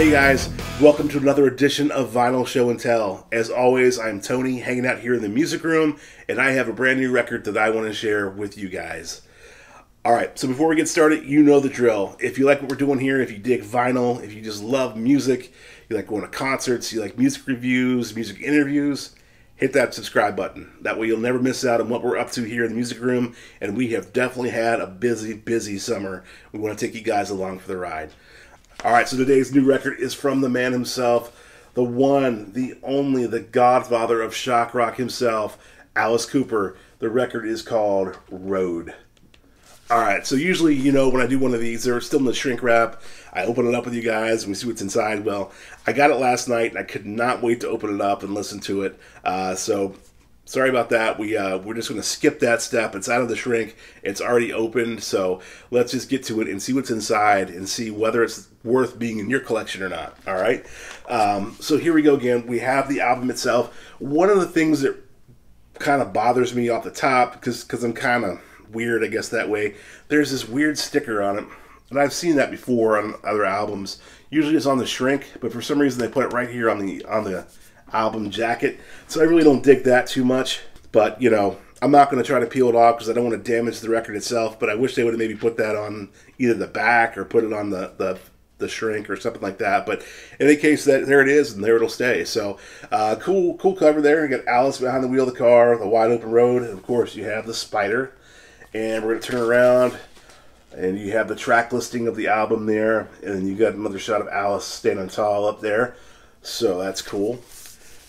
Hey guys, welcome to another edition of Vinyl Show and Tell. As always, I'm Tony, hanging out here in the music room, and I have a brand new record that I want to share with you guys. Alright, so before we get started, you know the drill. If you like what we're doing here, if you dig vinyl, if you just love music, you like going to concerts, you like music reviews, music interviews, hit that subscribe button. That way you'll never miss out on what we're up to here in the music room, and we have definitely had a busy summer. We want to take you guys along for the ride. Alright, so today's new record is from the man himself, the one, the only, the godfather of shock rock himself, Alice Cooper. The record is called Road. Alright, so usually, you know, when I do one of these, they're still in the shrink wrap. I open it up with you guys and we see what's inside. Well, I got it last night and I could not wait to open it up and listen to it. So, sorry about that. We're just going to skip that step. It's out of the shrink. It's already opened. So, let's just get to it and see what's inside and see whether it's worth being in your collection or not. Alright? So, here we go again. We have the album itself. One of the things that kind of bothers me off the top, because I'm kind of weird, I guess, that way, there's this weird sticker on it, and I've seen that before on other albums. Usually it's on the shrink, but for some reason they put it right here on the album jacket, so I really don't dig that too much. But you know, I'm not going to try to peel it off because I don't want to damage the record itself, but I wish they would have maybe put that on either the back or put it on the shrink or something like that. But in any case, there it is, and there it'll stay. So cool cover there. You got Alice behind the wheel of the car, the wide open road, and of course you have the spider. And we're going to turn around, and you have the track listing of the album there, and then you got another shot of Alice standing tall up there, so that's cool.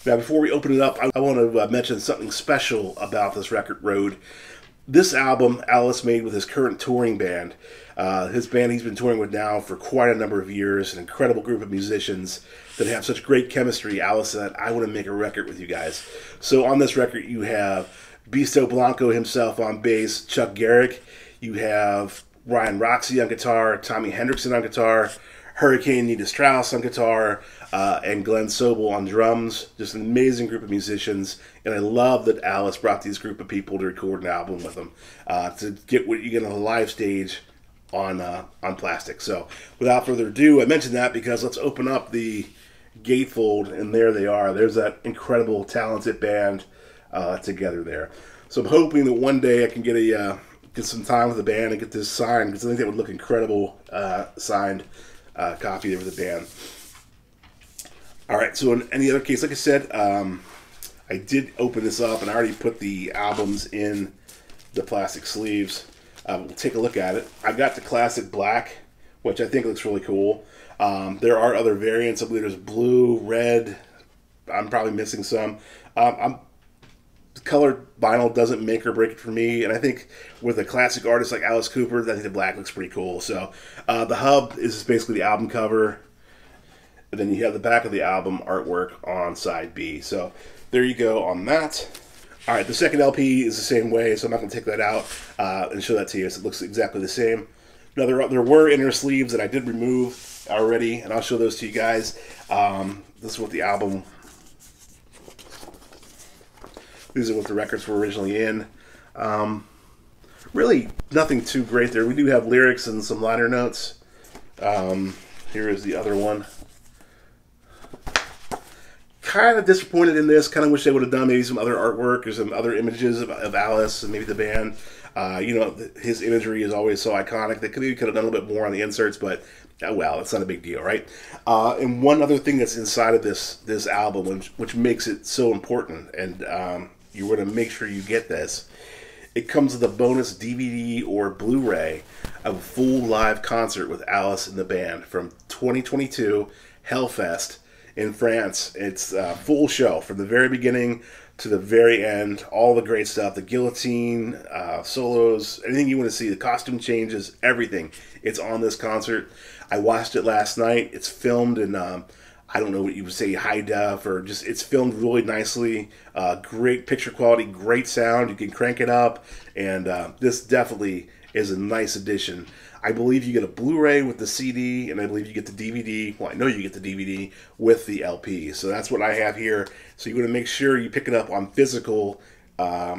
Now, before we open it up, I want to mention something special about this record, Road. This album, Alice made with his current touring band. His band he's been touring with now for quite a number of years, an incredible group of musicians that have such great chemistry. Alice said, I want to make a record with you guys. So on this record, you have Beasto Blanco himself on bass, Chuck Garric. You have Ryan Roxie on guitar, Tommy Henriksen on guitar, Hurricane Nita Strauss on guitar, and Glenn Sobel on drums. Just an amazing group of musicians, and I love that Alice brought these group of people to record an album with them to get what you get on a live stage on plastic. So without further ado, I mentioned that because let's open up the gatefold, and there they are. There's that incredible, talented band together there. So I'm hoping that one day I can get some time with the band and get this signed, because I think that would look incredible, signed copy of the band. Alright, so in any other case, like I said, I did open this up and I already put the albums in the plastic sleeves. We'll take a look at it. I got the classic black, which I think looks really cool. There are other variants. I believe there's blue, red. I'm probably missing some. Colored vinyl doesn't make or break it for me, and I think with a classic artist like Alice Cooper, I think the black looks pretty cool. So the hub is basically the album cover, and then you have the back of the album artwork on side B. So there you go on that. Alright, the second LP is the same way, so I'm not going to take that out and show that to you. So it looks exactly the same. Now there were inner sleeves that I did remove already, and I'll show those to you guys. This is what the album. These are what the records were originally in. Really nothing too great there. We do have lyrics and some liner notes. Here is the other one. Kind of disappointed in this. Kind of wish they would have done maybe some other artwork or some other images of Alice and maybe the band. You know, his imagery is always so iconic. They could have done a little bit more on the inserts, but well, it's not a big deal, right? And one other thing that's inside of this album, which makes it so important, and you want to make sure you get this. It comes with a bonus DVD or Blu-ray of a full live concert with Alice and the band from 2022 Hellfest in France. It's a full show from the very beginning to the very end. All the great stuff, the guillotine, solos, anything you want to see, the costume changes, everything. It's on this concert. I watched it last night. It's filmed in I don't know what you would say, high def, or just, it's filmed really nicely. Great picture quality, great sound. You can crank it up, and this definitely is a nice addition. I believe you get a Blu-ray with the CD, and I believe you get the DVD. Well, I know you get the DVD with the LP. So that's what I have here. So you want to make sure you pick it up on physical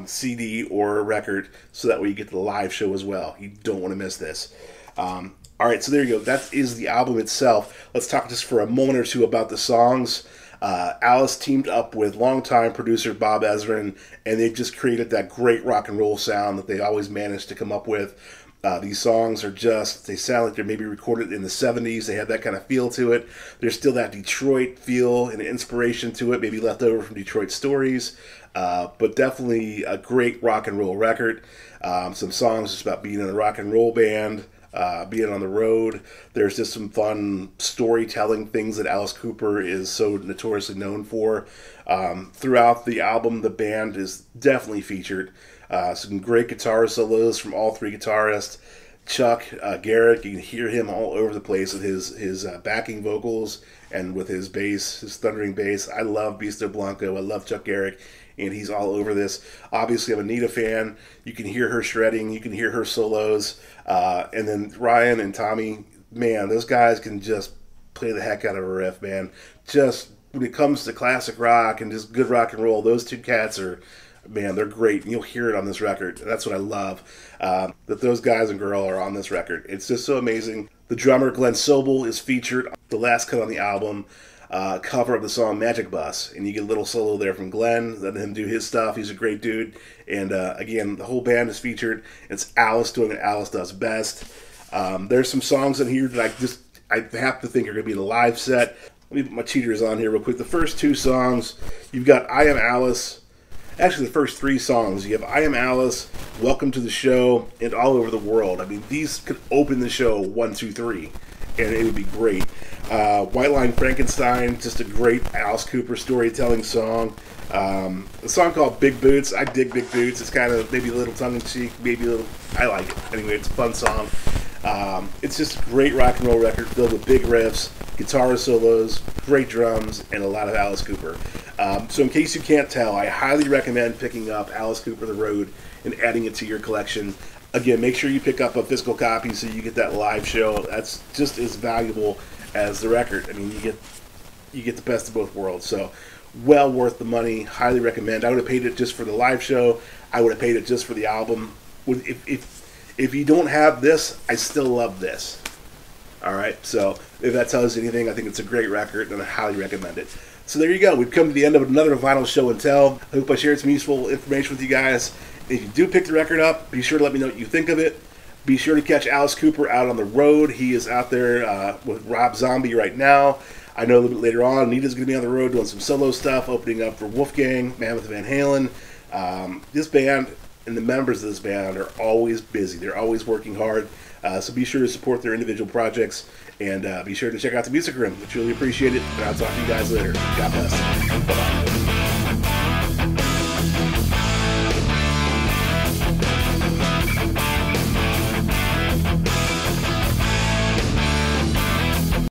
CD or record, so that way you get the live show as well. You don't want to miss this. All right, so there you go. That is the album itself. Let's talk just for a moment or two about the songs. Alice teamed up with longtime producer Bob Ezrin, and they just created that great rock and roll sound that they always managed to come up with. These songs are just, they sound like they're maybe recorded in the 70s. They have that kind of feel to it. There's still that Detroit feel and inspiration to it, maybe left over from Detroit stories. But definitely a great rock and roll record. Some songs just about being in a rock and roll band. Being on the road. There's just some fun storytelling things that Alice Cooper is so notoriously known for. Throughout the album, the band is definitely featured. Some great guitar solos from all three guitarists. Chuck, Garric, you can hear him all over the place with his backing vocals and with his bass, his thundering bass. I love Beasto Blanco. I love Chuck Garric, and he's all over this. Obviously, I'm a Nita fan. You can hear her shredding. You can hear her solos. And then Ryan and Tommy, man, those guys can just play the heck out of a riff, man. Just when it comes to classic rock and just good rock and roll, those two cats are, man, they're great. And you'll hear it on this record. That's what I love, that those guys and girl are on this record. It's just so amazing. The drummer, Glenn Sobel, is featured on the last cut on the album. Cover of the song Magic Bus, and you get a little solo there from Glenn, letting him do his stuff. He's a great dude, and again, the whole band is featured. It's Alice doing what Alice does best. There's some songs in here that I have to think are going to be the live set. Let me put my cheaters on here real quick. The first two songs, you've got I Am Alice. Actually, the first three songs, you have I Am Alice, Welcome to the Show, and All Over the World. I mean, these could open the show 1, 2, 3, and it would be great. White Line Frankenstein, just a great Alice Cooper storytelling song. A song called Big Boots. I dig Big Boots. It's kind of maybe a little tongue-in-cheek, maybe a little, I like it. Anyway, it's a fun song. It's just a great rock and roll record filled with big riffs, guitar solos, great drums, and a lot of Alice Cooper. So in case you can't tell, I highly recommend picking up Alice Cooper The Road and adding it to your collection. Again, make sure you pick up a physical copy so you get that live show. That's just as valuable as the record. I mean, you get the best of both worlds. So, well worth the money. Highly recommend. I would have paid it just for the live show. I would have paid it just for the album. If you don't have this, I still love this. All right. So, if that tells you anything, I think it's a great record, and I highly recommend it. So there you go. We've come to the end of another vinyl show and tell. I hope I shared some useful information with you guys. If you do pick the record up, be sure to let me know what you think of it. Be sure to catch Alice Cooper out on the road. He is out there with Rob Zombie right now. I know a little bit later on, Nita's going to be on the road doing some solo stuff, opening up for Wolfgang, Mammoth Van Halen. This band and the members of this band are always busy. They're always working hard. So be sure to support their individual projects, and be sure to check out the music room. I truly appreciate it, and I'll talk to you guys later. God bless. Bye-bye.